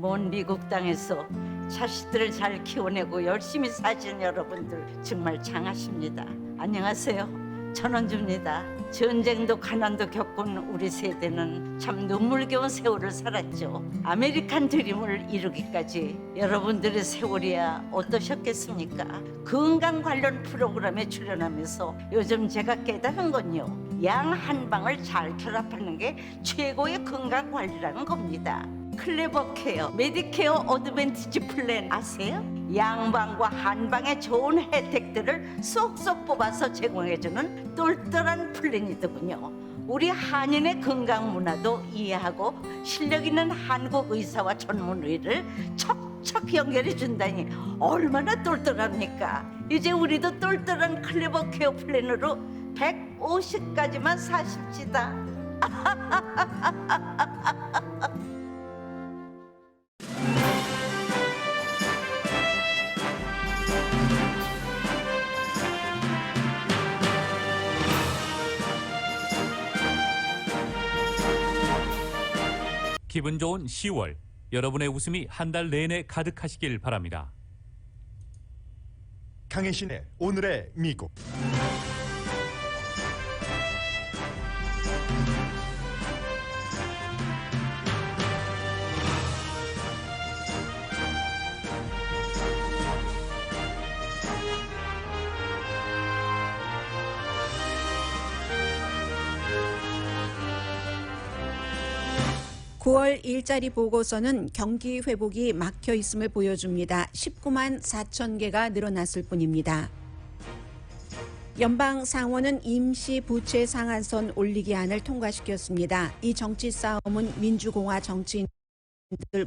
먼 미국 땅에서 자식들을 잘 키워내고 열심히 사신 여러분들 정말 장하십니다. 안녕하세요. 전원주입니다. 전쟁도 가난도 겪은 우리 세대는 참 눈물겨운 세월을 살았죠. 아메리칸 드림을 이루기까지 여러분들의 세월이야 어떠셨겠습니까? 건강 관련 프로그램에 출연하면서 요즘 제가 깨달은 건요, 양 한 방을 잘 결합하는 게 최고의 건강 관리라는 겁니다. 클레버 케어, 메디케어 어드밴티지 플랜 아세요? 양방과 한방의 좋은 혜택들을 쏙쏙 뽑아서 제공해주는 똘똘한 플랜이더군요. 우리 한인의 건강 문화도 이해하고 실력 있는 한국 의사와 전문의를 척척 연결해 준다니 얼마나 똘똘합니까? 이제 우리도 똘똘한 클레버 케어 플랜으로 150까지만 사십시다. 기분 좋은 10월, 여러분의 웃음이 한 달 내내 가득하시길 바랍니다. 강혜신의 오늘의 미국. (9월) 일자리 보고서는 경기 회복이 막혀 있음을 보여줍니다. 19만 4천 개가 늘어났을 뿐입니다. 연방 상원은 임시 부채 상한선 올리기 안을 통과시켰습니다. 이 정치 싸움은 민주공화 정치인들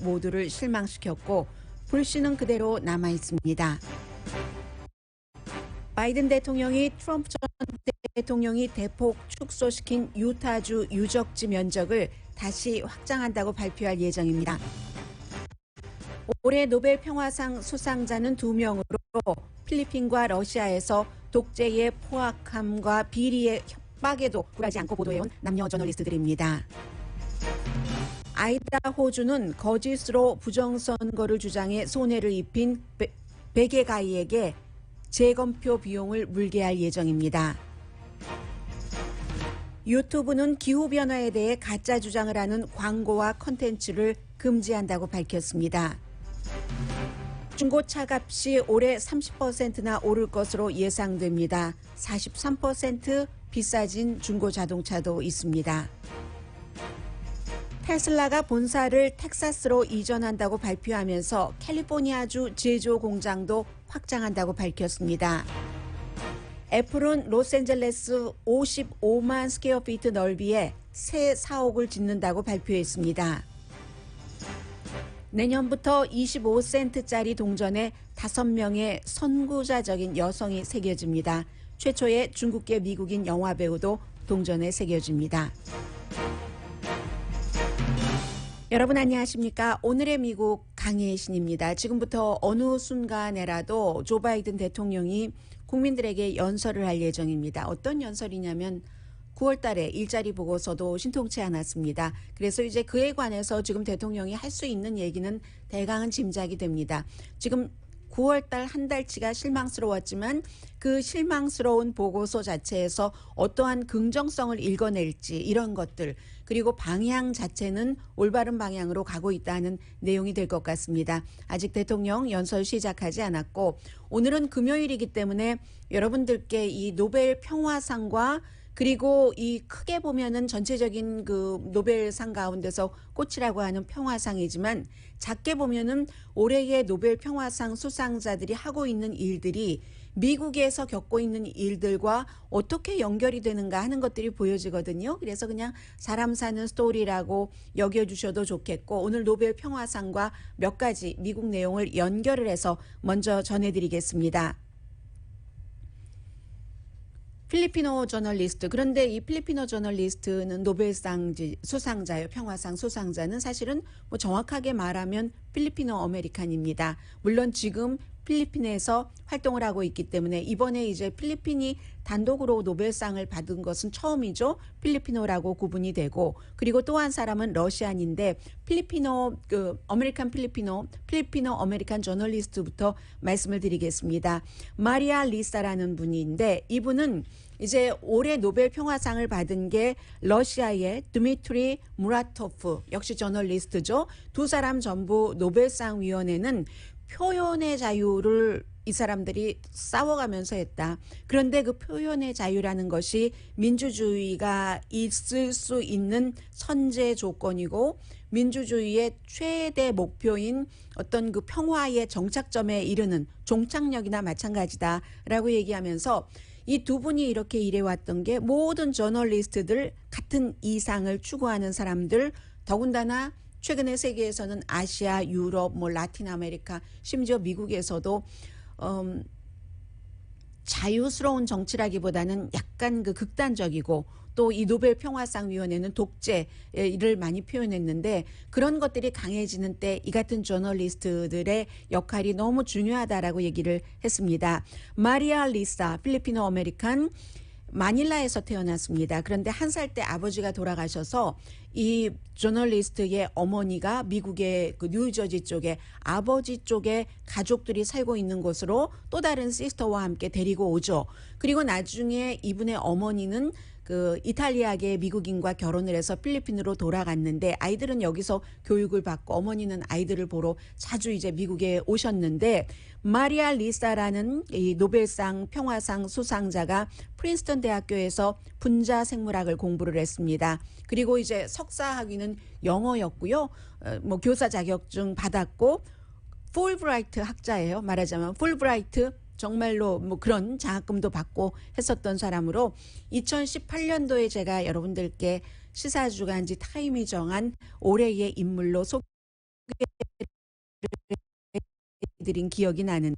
모두를 실망시켰고 불씨는 그대로 남아 있습니다. 바이든 대통령이 트럼프 전 대통령이 대폭 축소시킨 유타주 유적지 면적을 다시 확장한다고 발표할 예정입니다. 올해 노벨 평화상 수상자는 2명으로 필리핀과 러시아에서 독재의 포악함과 비리의 협박에도 굴하지 않고 보도해온 남녀 저널리스트들입니다. 아이다호주는 거짓으로 부정선거를 주장해 손해를 입힌 베게가이에게 재검표 비용을 물게 할 예정입니다. 유튜브는 기후변화에 대해 가짜 주장을 하는 광고와 콘텐츠를 금지한다고 밝혔습니다. 중고차 값이 올해 30%나 오를 것으로 예상됩니다. 43% 비싸진 중고 자동차도 있습니다. 테슬라가 본사를 텍사스로 이전한다고 발표하면서 캘리포니아주 제조 공장도 확장한다고 밝혔습니다. 애플은 로스앤젤레스 55만 스퀘어피트 넓이의 새 사옥을 짓는다고 발표했습니다. 내년부터 25센트짜리 동전에 5명의 선구자적인 여성이 새겨집니다. 최초의 중국계 미국인 영화배우도 동전에 새겨집니다. 여러분 안녕하십니까? 오늘의 미국 강혜신입니다. 지금부터 어느 순간에라도 조 바이든 대통령이 국민들에게 연설을 할 예정입니다. 어떤 연설이냐면 9월 달에 일자리 보고서도 신통치 않았습니다. 그래서 이제 그에 관해서 지금 대통령이 할 수 있는 얘기는 대강은 짐작이 됩니다. 지금 9월 달 한 달치가 실망스러웠지만 그 실망스러운 보고서 자체에서 어떠한 긍정성을 읽어낼지 이런 것들, 그리고 방향 자체는 올바른 방향으로 가고 있다는 내용이 될 것 같습니다. 아직 대통령 연설 시작하지 않았고 오늘은 금요일이기 때문에 여러분들께 이 노벨 평화상과 그리고 이 크게 보면은 전체적인 그 노벨상 가운데서 꽃이라고 하는 평화상이지만 작게 보면은 올해의 노벨 평화상 수상자들이 하고 있는 일들이 미국에서 겪고 있는 일들과 어떻게 연결이 되는가 하는 것들이 보여지거든요. 그래서 그냥 사람 사는 스토리라고 여겨주셔도 좋겠고 오늘 노벨 평화상과 몇 가지 미국 내용을 연결을 해서 먼저 전해드리겠습니다. 필리피노 저널리스트, 그런데 이 필리피노 저널리스트는 노벨상 수상자예요. 평화상 수상자는 사실은 뭐 정확하게 말하면 필리피노 아메리칸입니다. 물론 지금 필리핀에서 활동을 하고 있기 때문에 이번에 이제 필리핀이 단독으로 노벨상을 받은 것은 처음이죠. 필리피노라고 구분이 되고, 그리고 또 한 사람은 러시안인데 필리피노 아메리칸 필리피노 아메리칸 저널리스트부터 말씀을 드리겠습니다. 마리아 리사라는 분인데 이분은 이제 올해 노벨 평화상을 받은 게 러시아의 드미트리 무라토프, 역시 저널리스트죠. 두 사람 전부 노벨상 위원회는 표현의 자유를 이 사람들이 싸워가면서 했다. 그런데 그 표현의 자유라는 것이 민주주의가 있을 수 있는 선제 조건이고, 민주주의의 최대 목표인 어떤 그 평화의 정착점에 이르는 종착역이나 마찬가지다라고 얘기하면서 이 두 분이 이렇게 일해왔던 게 모든 저널리스트들, 같은 이상을 추구하는 사람들, 더군다나 최근에 세계에서는 아시아, 유럽, 라틴 아메리카, 심지어 미국에서도 자유스러운 정치라기보다는 약간 그 극단적이고, 또 이 노벨 평화상 위원회는 독재를 많이 표현했는데, 그런 것들이 강해지는 때 이 같은 저널리스트들의 역할이 너무 중요하다라고 얘기를 했습니다. 마리아 리사, 필리피노 아메리칸, 마닐라에서 태어났습니다. 그런데 한 살 때 아버지가 돌아가셔서 이 저널리스트의 어머니가 미국의 그 뉴저지 쪽에 아버지 쪽에 가족들이 살고 있는 곳으로 또 다른 시스터와 함께 데리고 오죠. 그리고 나중에 이분의 어머니는 그 이탈리아계 미국인과 결혼을 해서 필리핀으로 돌아갔는데, 아이들은 여기서 교육을 받고 어머니는 아이들을 보러 자주 이제 미국에 오셨는데, 마리아 리사라는 이 노벨상 평화상 수상자가 프린스턴 대학교에서 분자 생물학을 공부를 했습니다. 그리고 이제 석사 학위는 영어였고요. 교사 자격증 받았고, 풀브라이트 학자예요. 말하자면 풀브라이트, 정말로 그런 장학금도 받고 했었던 사람으로 2018년도에 제가 여러분들께 시사주간지 타임이 정한 올해의 인물로 소개해드린 기억이 나는데,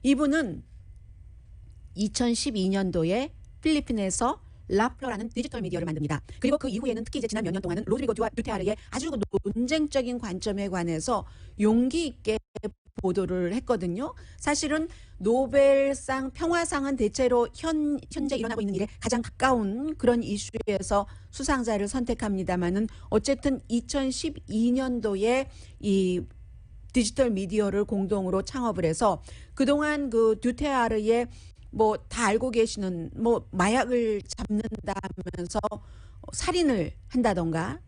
이분은 2012년도에 필리핀에서 라플러라는 디지털 미디어를 만듭니다. 그리고 그 이후에는 특히 이제 지난 몇 년 동안은 로드리고 두테르테의 아주 논쟁적인 관점에 관해서 용기 있게 보도를 했거든요. 사실은 노벨상 평화상은 대체로 현재 일어나고 있는 일에 가장 가까운 그런 이슈에서 수상자를 선택합니다만은, 어쨌든 2012년도에 이 디지털 미디어를 공동으로 창업을 해서 그동안 그 두테르테의 다 알고 계시는 마약을 잡는다면서 살인을 한다던가,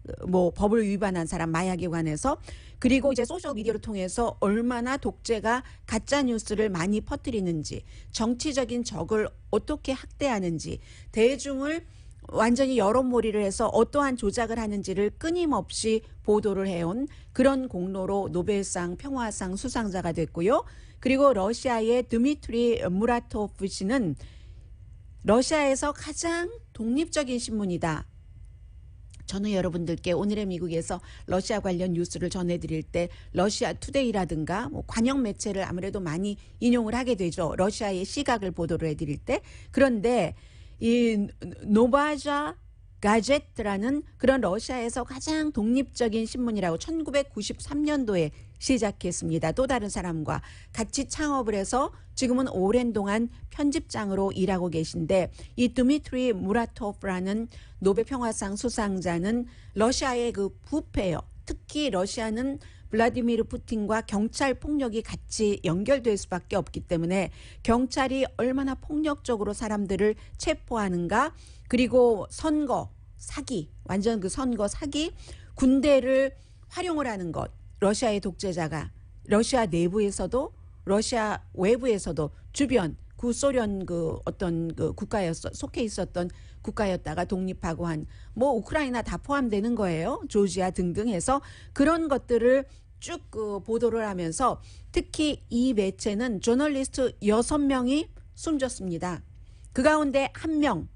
법을 위반한 사람 마약에 관해서, 그리고 이제 소셜 미디어를 통해서 얼마나 독재가 가짜 뉴스를 많이 퍼뜨리는지, 정치적인 적을 어떻게 학대하는지, 대중을 완전히 여론몰이를 해서 어떠한 조작을 하는지를 끊임없이 보도를 해온 그런 공로로 노벨상 평화상 수상자가 됐고요. 그리고 러시아의 드미트리 무라토프 씨는 러시아에서 가장 독립적인 신문이다. 저는 여러분들께 오늘의 미국에서 러시아 관련 뉴스를 전해드릴 때 러시아 투데이라든가 관영 매체를 아무래도 많이 인용을 하게 되죠. 러시아의 시각을 보도를 해드릴 때. 그런데 이 노바자 가제트라는 그런 러시아에서 가장 독립적인 신문이라고 1993년도에 시작했습니다. 또 다른 사람과 같이 창업을 해서 지금은 오랜 동안 편집장으로 일하고 계신데, 이 드미트리 무라토프라는 노벨 평화상 수상자는 러시아의 그 부패요. 특히 러시아는 블라디미르 푸틴과 경찰 폭력이 같이 연결될 수밖에 없기 때문에 경찰이 얼마나 폭력적으로 사람들을 체포하는가, 그리고 선거 사기, 완전 그 선거 사기, 군대를 활용을 하는 것, 러시아의 독재자가 러시아 내부에서도 러시아 외부에서도 주변 구소련 그 어떤 그 속해 있었던 국가였다가 독립하고 한 우크라이나 다 포함되는 거예요. 조지아 등등 해서 그런 것들을 쭉 보도를 하면서, 특히 이 매체는 저널리스트 6명이 숨졌습니다. 그 가운데 한 명,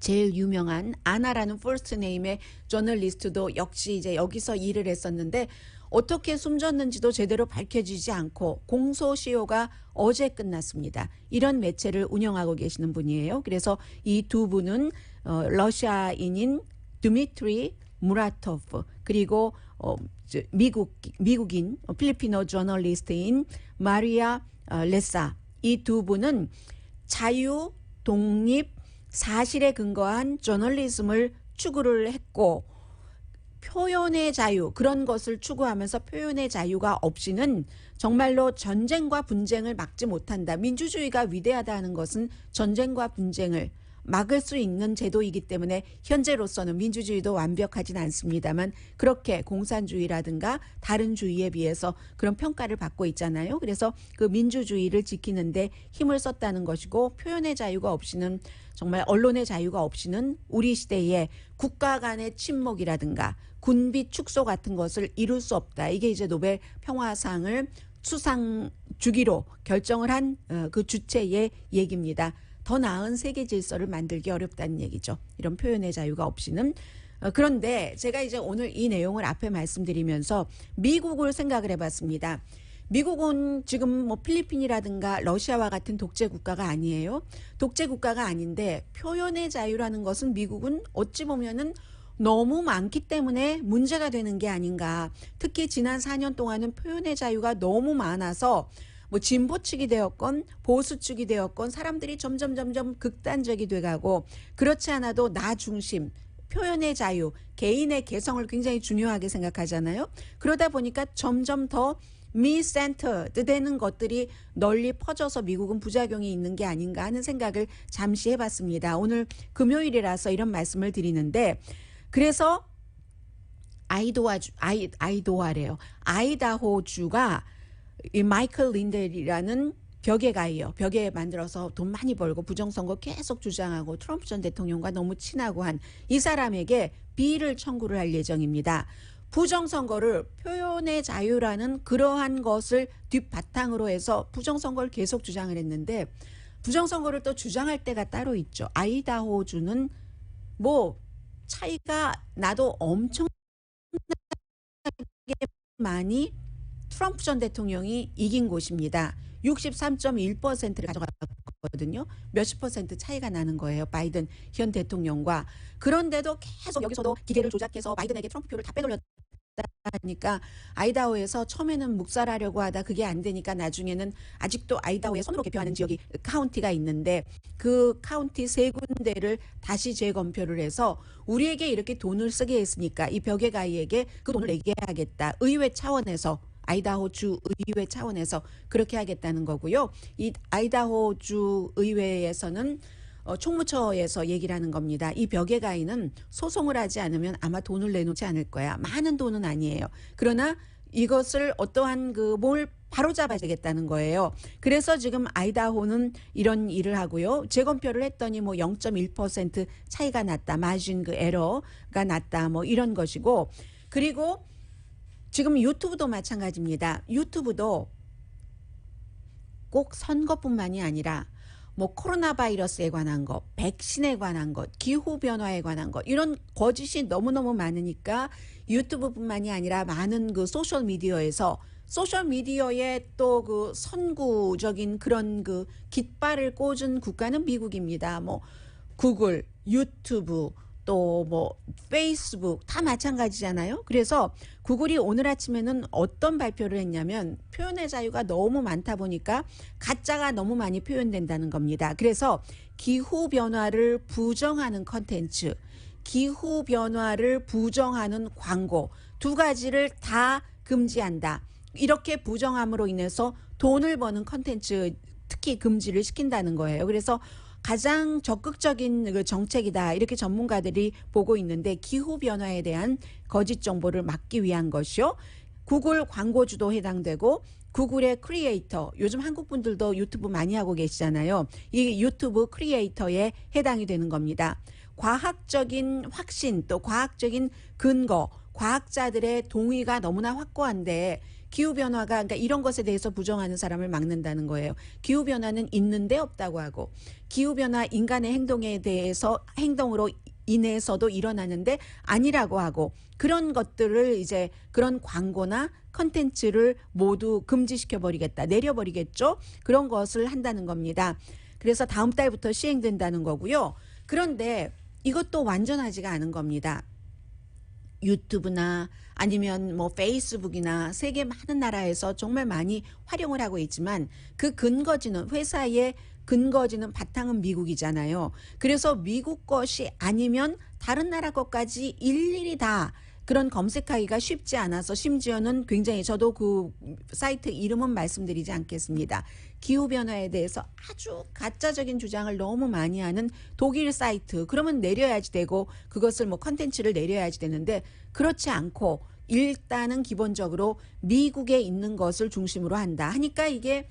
제일 유명한 아나라는 퍼스트 네임의 저널리스트도 역시 이제 여기서 일을 했었는데, 어떻게 숨졌는지도 제대로 밝혀지지 않고 공소시효가 어제 끝났습니다. 이런 매체를 운영하고 계시는 분이에요. 그래서 이 두 분은 러시아인인 드미트리 무라토프 그리고 미국인 필리피노 저널리스트인 마리아 레사 이 두 분은 자유, 독립, 사실에 근거한 저널리즘을 추구를 했고 표현의 자유 그런 것을 추구하면서 표현의 자유가 없이는 정말로 전쟁과 분쟁을 막지 못한다. 민주주의가 위대하다는 것은 전쟁과 분쟁을 막을 수 있는 제도이기 때문에 현재로서는 민주주의도 완벽하진 않습니다만 그렇게 공산주의라든가 다른 주의에 비해서 그런 평가를 받고 있잖아요. 그래서 그 민주주의를 지키는데 힘을 썼다는 것이고 표현의 자유가 없이는 정말 언론의 자유가 없이는 우리 시대에 국가 간의 침묵이라든가 군비 축소 같은 것을 이룰 수 없다. 이게 이제 노벨 평화상을 수상 주기로 결정을 한 그 주체의 얘기입니다. 더 나은 세계 질서를 만들기 어렵다는 얘기죠. 이런 표현의 자유가 없이는. 그런데 제가 이제 오늘 이 내용을 앞에 말씀드리면서 미국을 생각을 해봤습니다. 미국은 지금 뭐 필리핀이라든가 러시아와 같은 독재 국가가 아니에요. 독재 국가가 아닌데 표현의 자유라는 것은 미국은 어찌 보면은 너무 많기 때문에 문제가 되는 게 아닌가. 특히 지난 4년 동안은 표현의 자유가 너무 많아서 뭐 진보 측이 되었건 보수 측이 되었건 사람들이 점점 극단적이 돼가고 그렇지 않아도 나 중심 표현의 자유 개인의 개성을 굉장히 중요하게 생각하잖아요. 그러다 보니까 점점 더 미센터드 되는 것들이 널리 퍼져서 미국은 부작용이 있는 게 아닌가 하는 생각을 잠시 해봤습니다. 오늘 금요일이라서 이런 말씀을 드리는데 그래서 아이다호주가 이 마이클 린델이라는 벽에가이요. 벽에 만들어서 돈 많이 벌고 부정선거 계속 주장하고 트럼프 전 대통령과 너무 친하고 한 이 사람에게 비리를 청구를 할 예정입니다. 부정선거를 표현의 자유라는 그러한 것을 뒷바탕으로 해서 부정선거를 계속 주장을 했는데 부정선거를 또 주장할 때가 따로 있죠. 아이다호주는 뭐 차이가 나도 엄청나게 많이 트럼프 전 대통령이 이긴 곳입니다. 63.1%를 가져갔거든요. 몇십 퍼센트 차이가 나는 거예요. 바이든 현 대통령과. 그런데도 계속 여기서도 기계를 조작해서 바이든에게 트럼프 표를 다 빼돌렸다니까 아이다호에서 처음에는 묵살하려고 하다 그게 안 되니까 나중에는 아직도 아이다호에 손으로 개표하는 지역이 카운티가 있는데 그 카운티 3군데를 다시 재검표를 해서 우리에게 이렇게 돈을 쓰게 했으니까 이 벽에가이에게 그 돈을 내게 하겠다. 의회 차원에서 아이다호주 의회 차원에서 그렇게 하겠다는 거고요. 이 아이다호주 의회에서는 총무처에서 얘기를 하는 겁니다. 이 벽에가이는 소송을 하지 않으면 아마 돈을 내놓지 않을 거야. 많은 돈은 아니에요. 그러나 이것을 어떠한 뭘 바로잡아야 되겠다는 거예요. 그래서 지금 아이다호는 이런 일을 하고요. 재검표를 했더니 뭐 0.1% 차이가 났다. 마진 에러가 났다. 뭐 이런 것이고 그리고 지금 유튜브도 마찬가지입니다. 유튜브도 꼭 선거뿐만이 아니라 뭐 코로나 바이러스에 관한 것, 백신에 관한 것, 기후 변화에 관한 것 이런 거짓이 너무너무 많으니까 유튜브뿐만이 아니라 많은 그 소셜 미디어에 또 그 선구적인 그런 그 깃발을 꽂은 국가는 미국입니다. 뭐 구글, 유튜브 또 뭐 페이스북 다 마찬가지잖아요. 그래서 구글이 오늘 아침에는 어떤 발표를 했냐면 표현의 자유가 너무 많다 보니까 가짜가 너무 많이 표현된다는 겁니다. 그래서 기후변화를 부정하는 컨텐츠, 기후변화를 부정하는 광고 두 가지를 다 금지한다. 이렇게 부정함으로 인해서 돈을 버는 컨텐츠 특히 금지를 시킨다는 거예요. 그래서 가장 적극적인 그 정책이다 이렇게 전문가들이 보고 있는데 기후변화에 대한 거짓 정보를 막기 위한 것이요. 구글 광고주도 해당되고 구글의 크리에이터 요즘 한국 분들도 유튜브 많이 하고 계시잖아요. 이 유튜브 크리에이터에 해당이 되는 겁니다. 과학적인 확신 또 과학적인 근거 과학자들의 동의가 너무나 확고한데 기후변화가 그러니까 이런 것에 대해서 부정하는 사람을 막는다는 거예요. 기후변화는 있는데 없다고 하고 기후변화 인간의 행동에 대해서 행동으로 인해서도 일어나는데 아니라고 하고 그런 것들을 이제 그런 광고나 컨텐츠를 모두 금지시켜버리겠다. 내려버리겠죠. 그런 것을 한다는 겁니다. 그래서 다음 달부터 시행된다는 거고요. 그런데 이것도 완전하지가 않은 겁니다. 유튜브나 아니면 뭐 페이스북이나 세계 많은 나라에서 정말 많이 활용을 하고 있지만 그 근거지는 회사의 근거지는 바탕은 미국이잖아요. 그래서 미국 것이 아니면 다른 나라 것까지 일일이 다 그런 검색하기가 쉽지 않아서 심지어는 굉장히 저도 그 사이트 이름은 말씀드리지 않겠습니다. 기후변화에 대해서 아주 가짜적인 주장을 너무 많이 하는 독일 사이트 그러면 내려야지 되고 그것을 뭐 컨텐츠를 내려야지 되는데 그렇지 않고 일단은 기본적으로 미국에 있는 것을 중심으로 한다 하니까 이게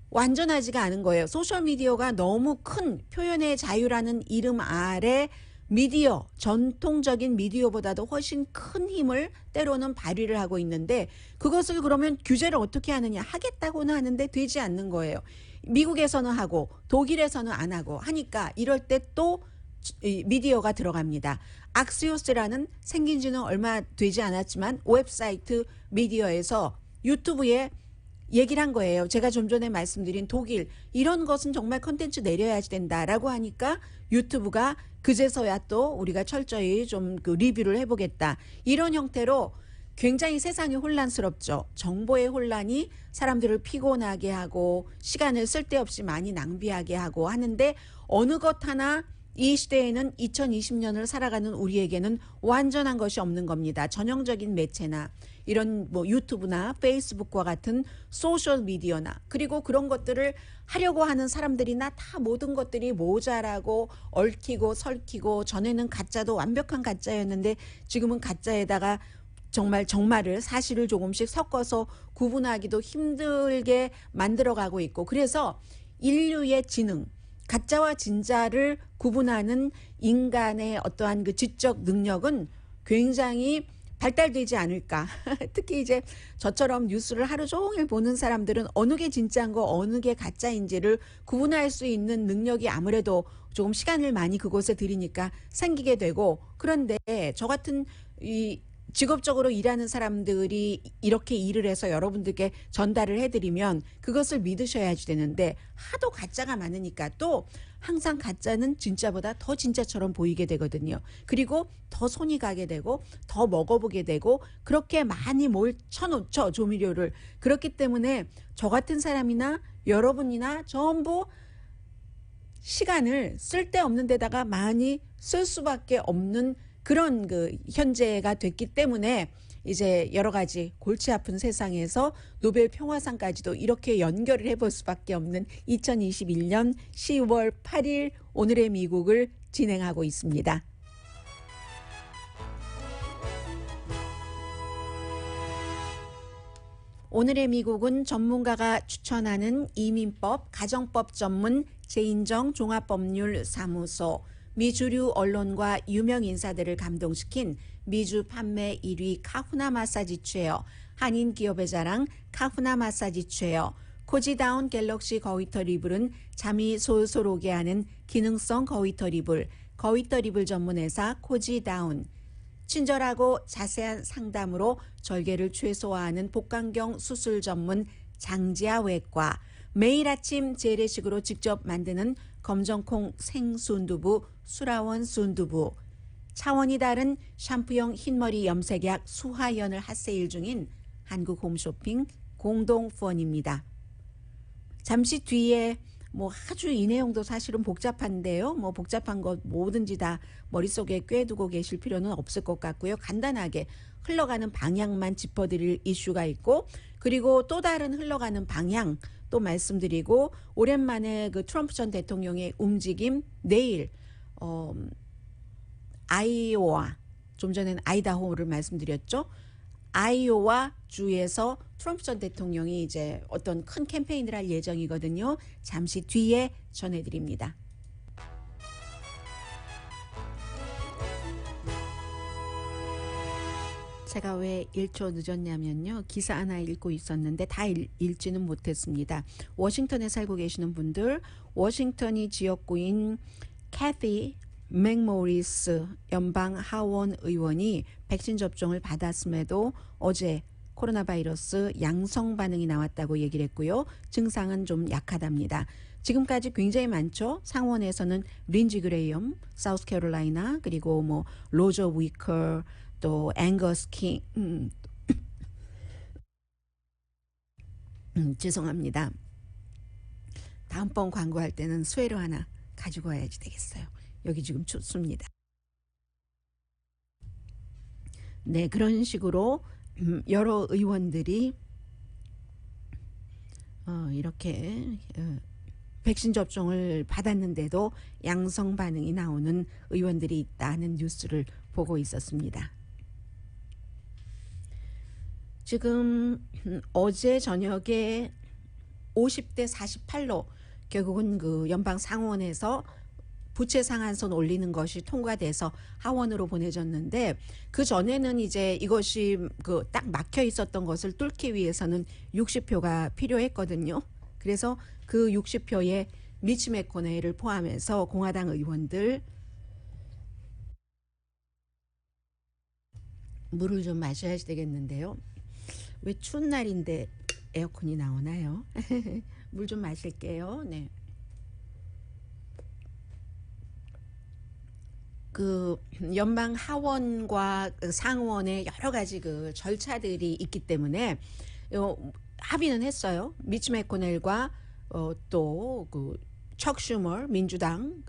완전하지가 않은 거예요. 소셜미디어가 너무 큰 표현의 자유라는 이름 아래 미디어, 전통적인 미디어보다도 훨씬 큰 힘을 때로는 발휘를 하고 있는데 그것을 그러면 규제를 어떻게 하느냐 하겠다고는 하는데 되지 않는 거예요. 미국에서는 하고 독일에서는 안 하고 하니까 이럴 때 또 미디어가 들어갑니다. 악시오스라는 생긴 지는 얼마 되지 않았지만 웹사이트 미디어에서 유튜브에 얘기를 한 거예요. 제가 좀 전에 말씀드린 독일 이런 것은 정말 컨텐츠 내려야지 된다라고 하니까 유튜브가 그제서야 또 우리가 철저히 좀 그 리뷰를 해보겠다. 이런 형태로 굉장히 세상이 혼란스럽죠. 정보의 혼란이 사람들을 피곤하게 하고 시간을 쓸데없이 많이 낭비하게 하고 하는데 어느 것 하나 이 시대에는 2020년을 살아가는 우리에게는 완전한 것이 없는 겁니다. 전형적인 매체나 이런 뭐 유튜브나 페이스북과 같은 소셜 미디어나 그리고 그런 것들을 하려고 하는 사람들이나 다 모든 것들이 모자라고 얽히고 설키고 전에는 가짜도 완벽한 가짜였는데 지금은 가짜에다가 정말을 사실을 조금씩 섞어서 구분하기도 힘들게 만들어가고 있고 그래서 인류의 지능 가짜와 진짜를 구분하는 인간의 어떠한 그 지적 능력은 굉장히 발달되지 않을까. 특히 이제 저처럼 뉴스를 하루 종일 보는 사람들은 어느 게 진짜인 거 어느 게 가짜인지를 구분할 수 있는 능력이 아무래도 조금 시간을 많이 그곳에 들이니까 생기게 되고 그런데 저 같은 이 직업적으로 일하는 사람들이 이렇게 일을 해서 여러분들께 전달을 해드리면 그것을 믿으셔야지 되는데 하도 가짜가 많으니까 또 항상 가짜는 진짜보다 더 진짜처럼 보이게 되거든요. 그리고 더 손이 가게 되고 더 먹어보게 되고 그렇게 많이 쳐놓죠 조미료를. 그렇기 때문에 저 같은 사람이나 여러분이나 전부 시간을 쓸데없는 데다가 많이 쓸 수밖에 없는 그런 그 현재가 됐기 때문에 이제 여러 가지 골치 아픈 세상에서 노벨 평화상까지도 이렇게 연결을 해볼 수밖에 없는 2021년 10월 8일 오늘의 미국을 진행하고 있습니다. 오늘의 미국은 전문가가 추천하는 이민법, 가정법 전문 재인정 종합법률사무소 미주류 언론과 유명 인사들을 감동시킨 미주 판매 1위 카후나 마사지 체어, 한인 기업의 자랑 카후나 마사지 체어, 코지다운 갤럭시 거위털 이불은 잠이 솔솔 오게 하는 기능성 거위털 이불, 거위털 이불 전문회사 코지다운, 친절하고 자세한 상담으로 절개를 최소화하는 복강경 수술 전문 장지아 외과, 매일 아침 재래식으로 직접 만드는 검정콩 생순두부 수라원 순두부, 차원이 다른 샴푸용 흰머리 염색약 수하연을 핫세일 중인 한국 홈쇼핑 공동후원입니다. 잠시 뒤에 뭐 아주 이 내용도 사실은 복잡한데요. 뭐 복잡한 것 뭐든지 다 머릿속에 꿰두고 계실 필요는 없을 것 같고요. 간단하게 흘러가는 방향만 짚어드릴 이슈가 있고 그리고 또 다른 흘러가는 방향 또 말씀드리고 오랜만에 그 트럼프 전 대통령의 움직임 내일 아이오와 좀 전에는 아이다호를 말씀드렸죠. 아이오와 주에서 트럼프 전 대통령이 이제 어떤 큰 캠페인을 할 예정이거든요. 잠시 뒤에 전해드립니다. 제가 왜 1초 늦었냐면요. 기사 하나 읽고 있었는데 다 읽지는 못했습니다. 워싱턴에 살고 계시는 분들, 워싱턴이 지역구인 캐티 맥모리스 연방 하원 의원이 백신 접종을 받았음에도 어제 코로나 바이러스 양성 반응이 나왔다고 얘기를 했고요. 증상은 좀 약하답니다. 지금까지 굉장히 많죠. 상원에서는 린지 그레이엄, 사우스캐롤라이나 그리고 뭐 로저 위커, 또 앵거스 킹, 죄송합니다. 다음번 광고할 때는 수혜로 하나 가지고 와야지 되겠어요. 여기 지금 춥습니다. 네, 그런 식으로 여러 의원들이 이렇게 백신 접종을 받았는데도 양성 반응이 나오는 의원들이 있다는 뉴스를 보고 있었습니다. 지금 어제 저녁에 50대 48로 결국은 그 연방 상원에서 부채 상한선 올리는 것이 통과돼서 하원으로 보내졌는데, 그 전에는 이제 이것이 그 딱 막혀 있었던 것을 뚫기 위해서는 60표가 필요했거든요. 그래서 그 60표에 미치 맥코넬을 포함해서 공화당 의원들, 물을 좀 마셔야 되겠는데요. 왜 추운 날인데 에어컨이 나오나요? 물 좀 마실게요. 네. 그 연방 하원과 상원의 여러 가지 그 절차들이 있기 때문에 합의는 했어요. 미치 맥코넬과 또 그 척 슈머 민주당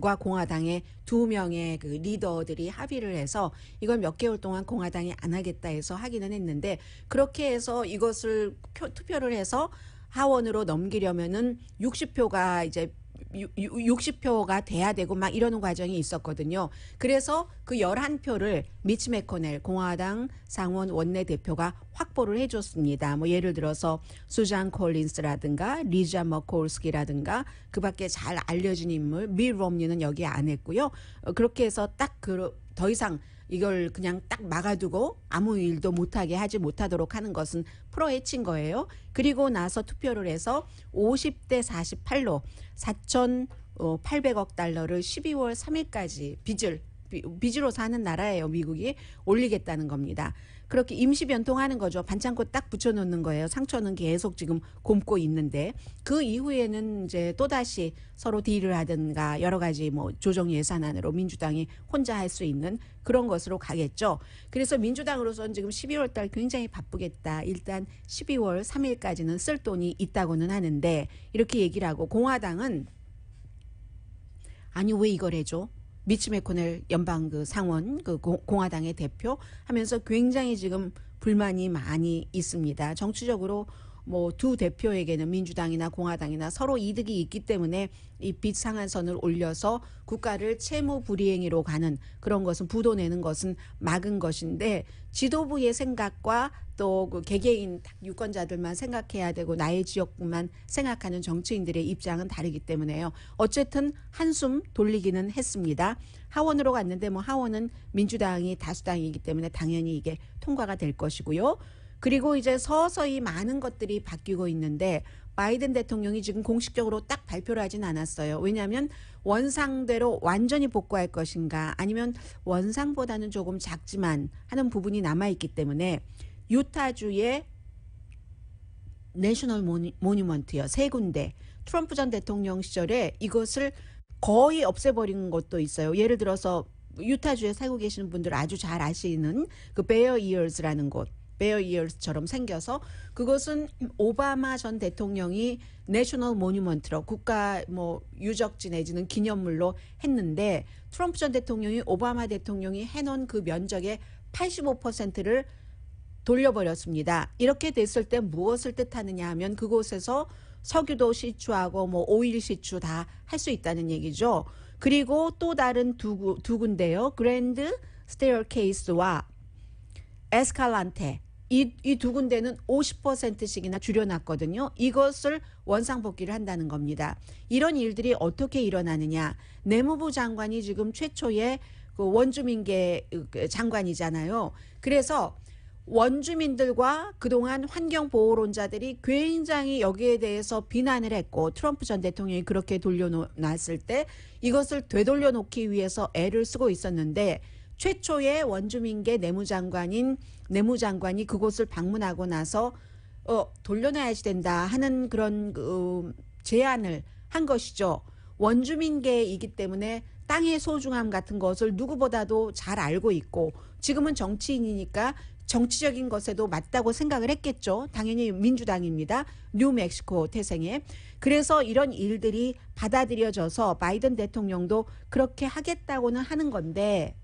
과 공화당의 두 명의 그 리더들이 합의를 해서 이걸 몇 개월 동안 공화당이 안 하겠다 해서 하기는 했는데, 그렇게 해서 이것을 투표를 해서 하원으로 넘기려면은 60표가 이제 60표가 돼야 되고 막 이러는 과정이 있었거든요. 그래서 그 11표를 미치 맥코넬 공화당 상원 원내대표가 확보를 해줬습니다. 뭐 예를 들어서 수잔 콜린스라든가 리자 머콜스키라든가 그 밖에 잘 알려진 인물 미 롬니는 여기 안 했고요. 그렇게 해서 딱 더 이상 이걸 그냥 딱 막아두고 아무 일도 못하게 하지 못하도록 하는 것은 풀어헤친 거예요. 그리고 나서 투표를 해서 50대 48로 4,800억 달러를 12월 3일까지 빚으로 사는 나라예요. 미국이 올리겠다는 겁니다. 그렇게 임시 변통하는 거죠. 반창고 딱 붙여놓는 거예요. 상처는 계속 지금 곪고 있는데, 그 이후에는 이제 또다시 서로 딜을 하든가 여러 가지 뭐 조정 예산안으로 민주당이 혼자 할 수 있는 그런 것으로 가겠죠. 그래서 민주당으로서는 지금 12월 달 굉장히 바쁘겠다. 일단 12월 3일까지는 쓸 돈이 있다고는 하는데, 이렇게 얘기를 하고 공화당은 아니 왜 이걸 해줘? 미치 맥코넬 연방 그 상원 그 공화당의 대표 하면서 굉장히 지금 불만이 많이 있습니다. 정치적으로 뭐 두 대표에게는 민주당이나 공화당이나 서로 이득이 있기 때문에 이 빚 상한선을 올려서 국가를 채무 불이행으로 가는 그런 것은 부도 내는 것은 막은 것인데, 지도부의 생각과 또 그 개개인 유권자들만 생각해야 되고 나의 지역만 생각하는 정치인들의 입장은 다르기 때문에요. 어쨌든 한숨 돌리기는 했습니다. 하원으로 갔는데 뭐 하원은 민주당이 다수당이기 때문에 당연히 이게 통과가 될 것이고요. 그리고 이제 서서히 많은 것들이 바뀌고 있는데, 바이든 대통령이 지금 공식적으로 딱 발표를 하진 않았어요. 왜냐하면 원상대로 완전히 복구할 것인가 아니면 원상보다는 조금 작지만 하는 부분이 남아있기 때문에 유타주의 내셔널 모니먼트요, 3군데 트럼프 전 대통령 시절에 이것을 거의 없애버린 것도 있어요. 예를 들어서 유타주에 살고 계시는 분들 아주 잘 아시는 그 베어 이어스라는 곳, 베어 이어스처럼 생겨서 그것은 오바마 전 대통령이 내셔널 모니먼트로 국가 뭐 유적지 내지는 기념물로 했는데, 트럼프 전 대통령이 오바마 대통령이 해놓은 그 면적의 85%를 돌려버렸습니다. 이렇게 됐을 때 무엇을 뜻하느냐 하면 그곳에서 석유도 시추하고 뭐 오일 시추 다 할 수 있다는 얘기죠. 그리고 또 다른 두 군데요. 그랜드 스테어케이스와 에스칼란테, 이 두 군데는 50%씩이나 줄여놨거든요. 이것을 원상복귀를 한다는 겁니다. 이런 일들이 어떻게 일어나느냐. 내무부 장관이 지금 최초의 그 원주민계 장관이잖아요. 그래서 원주민들과 그동안 환경보호론자들이 굉장히 여기에 대해서 비난을 했고, 트럼프 전 대통령이 그렇게 돌려놨을 때 이것을 되돌려 놓기 위해서 애를 쓰고 있었는데, 최초의 원주민계 내무장관이 그곳을 방문하고 나서 돌려놔야지 된다 하는 그런 제안을 한 것이죠. 원주민계이기 때문에 땅의 소중함 같은 것을 누구보다도 잘 알고 있고 지금은 정치인이니까 정치적인 것에도 맞다고 생각을 했겠죠. 당연히 민주당입니다. 뉴멕시코 태생에. 그래서 이런 일들이 받아들여져서 바이든 대통령도 그렇게 하겠다고는 하는 건데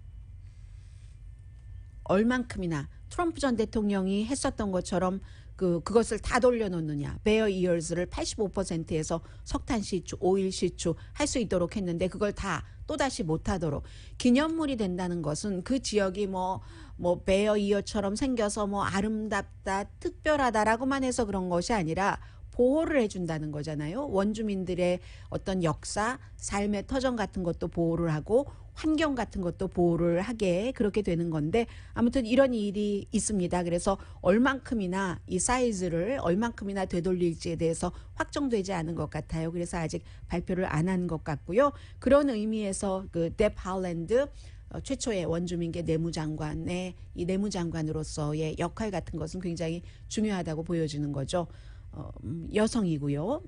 얼만큼이나 트럼프 전 대통령이 했었던 것처럼 그것을 다 돌려놓느냐. 베어 이어즈를 85%에서 석탄 시추, 오일 시추 할 수 있도록 했는데 그걸 다 또다시 못하도록 기념물이 된다는 것은 그 지역이 뭐 베어 이어처럼 생겨서 뭐 아름답다, 특별하다라고만 해서 그런 것이 아니라 보호를 해준다는 거잖아요. 원주민들의 어떤 역사, 삶의 터전 같은 것도 보호를 하고 환경 같은 것도 보호를 하게 그렇게 되는 건데 아무튼 이런 일이 있습니다. 그래서 얼만큼이나 이 사이즈를 얼만큼이나 되돌릴지에 대해서 확정되지 않은 것 같아요. 그래서 아직 발표를 안 한 것 같고요. 그런 의미에서 뎁 할랜드 최초의 원주민계 내무장관의 이 내무장관으로서의 역할 같은 것은 굉장히 중요하다고 보여지는 거죠. 여성이고요.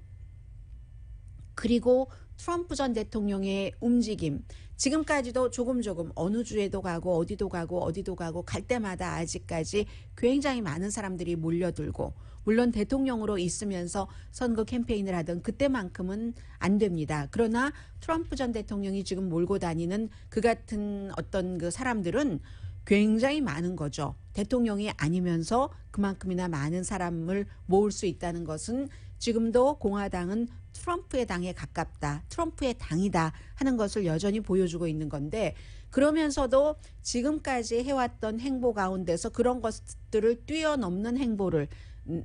그리고 트럼프 전 대통령의 움직임 지금까지도 조금 어느 주에도 가고 어디도 가고 갈 때마다 아직까지 굉장히 많은 사람들이 몰려들고 물론 대통령으로 있으면서 선거 캠페인을 하던 그때만큼은 안 됩니다. 그러나 트럼프 전 대통령이 지금 몰고 다니는 그 같은 어떤 그 사람들은 굉장히 많은 거죠. 대통령이 아니면서 그만큼이나 많은 사람을 모을 수 있다는 것은 지금도 공화당은 트럼프의 당에 가깝다. 트럼프의 당이다 하는 것을 여전히 보여주고 있는 건데 그러면서도 지금까지 해왔던 행보 가운데서 그런 것들을 뛰어넘는 행보를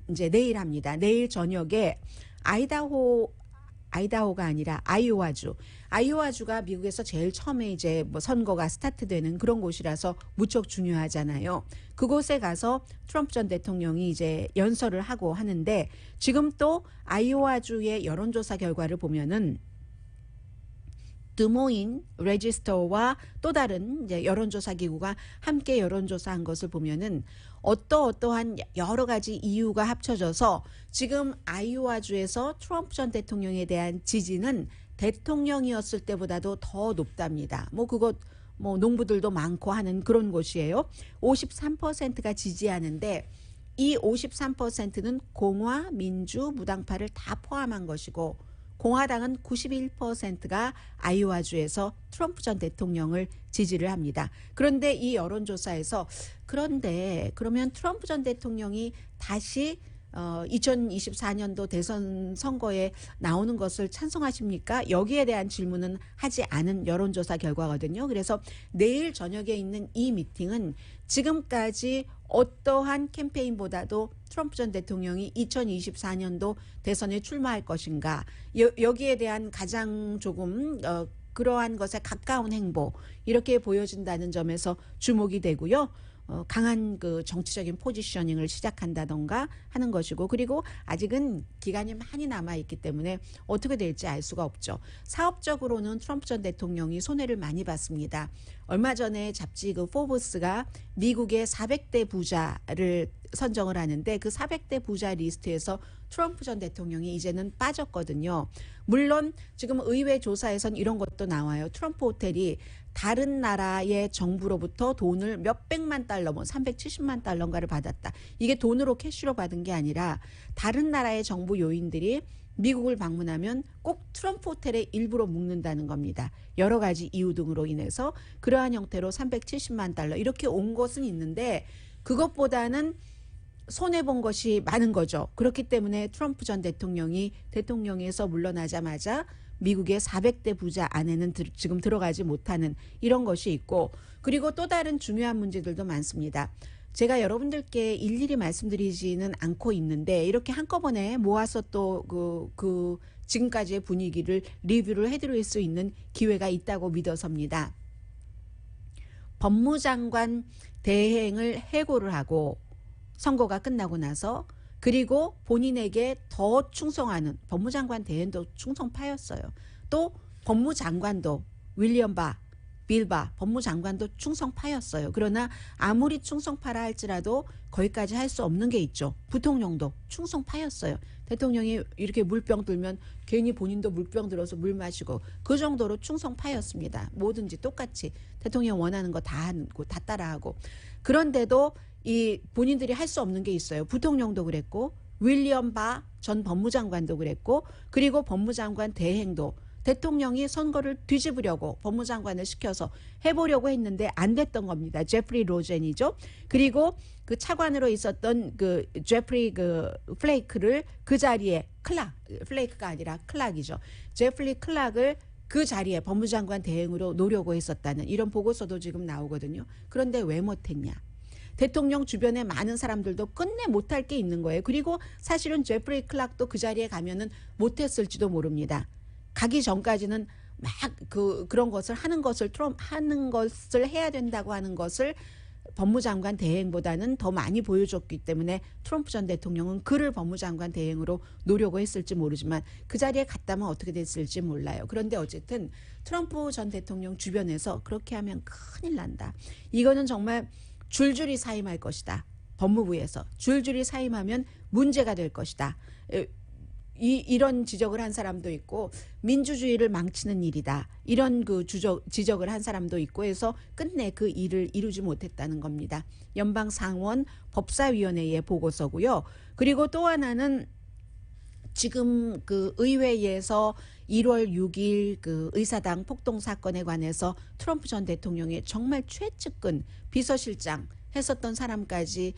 이제 내일 합니다. 내일 저녁에 아이다호가 아니라 아이오와주가 미국에서 제일 처음에 이제 뭐 선거가 스타트되는 그런 곳이라서 무척 중요하잖아요. 그곳에 가서 트럼프 전 대통령이 이제 연설을 하고 하는데 지금 또 아이오와주의 여론조사 결과를 보면은 드모인 레지스터와 또 다른 이제 여론조사 기구가 함께 여론조사한 것을 보면은 어떠한 여러 가지 이유가 합쳐져서 지금 아이오와주에서 트럼프 전 대통령에 대한 지지는 대통령이었을 때보다도 더 높답니다. 그것 농부들도 많고 하는 그런 곳이에요. 53%가 지지하는데 이 53%는 공화, 민주, 무당파를 다 포함한 것이고 공화당은 91%가 아이오와주에서 트럼프 전 대통령을 지지를 합니다. 그런데 이 여론조사에서 그러면 트럼프 전 대통령이 다시 2024년도 대선 선거에 나오는 것을 찬성하십니까? 여기에 대한 질문은 하지 않은 여론조사 결과거든요. 그래서 내일 저녁에 있는 이 미팅은 지금까지 어떠한 캠페인보다도 트럼프 전 대통령이 2024년도 대선에 출마할 것인가 여기에 대한 가장 조금 그러한 것에 가까운 행보 이렇게 보여진다는 점에서 주목이 되고요. 강한 그 정치적인 포지셔닝을 시작한다던가 하는 것이고 그리고 아직은 기간이 많이 남아있기 때문에 어떻게 될지 알 수가 없죠. 사업적으로는 트럼프 전 대통령이 손해를 많이 봤습니다. 얼마 전에 잡지 포브스가 미국의 400대 부자를 선정을 하는데 그 400대 부자 리스트에서 트럼프 전 대통령이 이제는 빠졌거든요. 물론 지금 의회 조사에선 이런 것도 나와요. 트럼프 호텔이 다른 나라의 정부로부터 돈을 몇백만 달러, 370만 달러인가를 받았다. 이게 돈으로 캐시로 받은 게 아니라 다른 나라의 정부 요인들이 미국을 방문하면 꼭 트럼프 호텔에 일부러 묵는다는 겁니다. 여러 가지 이유 등으로 인해서 그러한 형태로 370만 달러 이렇게 온 것은 있는데 그것보다는 손해본 것이 많은 거죠. 그렇기 때문에 트럼프 전 대통령이 대통령에서 물러나자마자 미국의 400대 부자 안에는 지금 들어가지 못하는 이런 것이 있고 그리고 또 다른 중요한 문제들도 많습니다. 제가 여러분들께 일일이 말씀드리지는 않고 있는데 이렇게 한꺼번에 모아서 또 그 지금까지의 분위기를 리뷰를 해드릴 수 있는 기회가 있다고 믿어서입니다. 법무장관 대행을 해고를 하고 선거가 끝나고 나서 그리고 본인에게 더 충성하는 법무장관 대행도 충성파였어요. 또 법무장관도 윌리엄 바 빌바 법무장관도 충성파였어요. 그러나 아무리 충성파라 할지라도 거기까지 할 수 없는 게 있죠. 부통령도 충성파였어요. 대통령이 이렇게 물병 들면 괜히 본인도 물병 들어서 물 마시고 그 정도로 충성파였습니다. 뭐든지 똑같이 대통령 원하는 거 다 하고 다 따라하고. 그런데도 이 본인들이 할 수 없는 게 있어요. 부통령도 그랬고 윌리엄 바 전 법무장관도 그랬고 그리고 법무장관 대행도 대통령이 선거를 뒤집으려고 법무장관을 시켜서 해보려고 했는데 안 됐던 겁니다. 제프리 로젠이죠. 그리고 그 차관으로 있었던 그 제프리 그 플레이크를 그 자리에 플레이크가 아니라 클락이죠. 제프리 클락을 그 자리에 법무장관 대행으로 놓으려고 했었다는 이런 보고서도 지금 나오거든요. 그런데 왜 못했냐? 대통령 주변에 많은 사람들도 끝내 못할 게 있는 거예요. 그리고 사실은 제프리 클락도 그 자리에 가면은 못했을지도 모릅니다. 가기 전까지는 막 그런 것을 하는 것을 해야 된다고 하는 것을 법무장관 대행보다는 더 많이 보여줬기 때문에 트럼프 전 대통령은 그를 법무장관 대행으로 놓으려고 했을지 모르지만 그 자리에 갔다면 어떻게 됐을지 몰라요. 그런데 어쨌든 트럼프 전 대통령 주변에서 그렇게 하면 큰일 난다. 이거는 정말 줄줄이 사임할 것이다. 법무부에서 줄줄이 사임하면 문제가 될 것이다. 이런 지적을 한 사람도 있고 민주주의를 망치는 일이다. 이런 그 지적을 한 사람도 있고 해서 끝내 그 일을 이루지 못했다는 겁니다. 연방상원 법사위원회의 보고서고요. 그리고 또 하나는 지금 그 의회에서 1월 6일 그 의사당 폭동 사건에 관해서 트럼프 전 대통령의 정말 최측근 비서실장 했었던 사람까지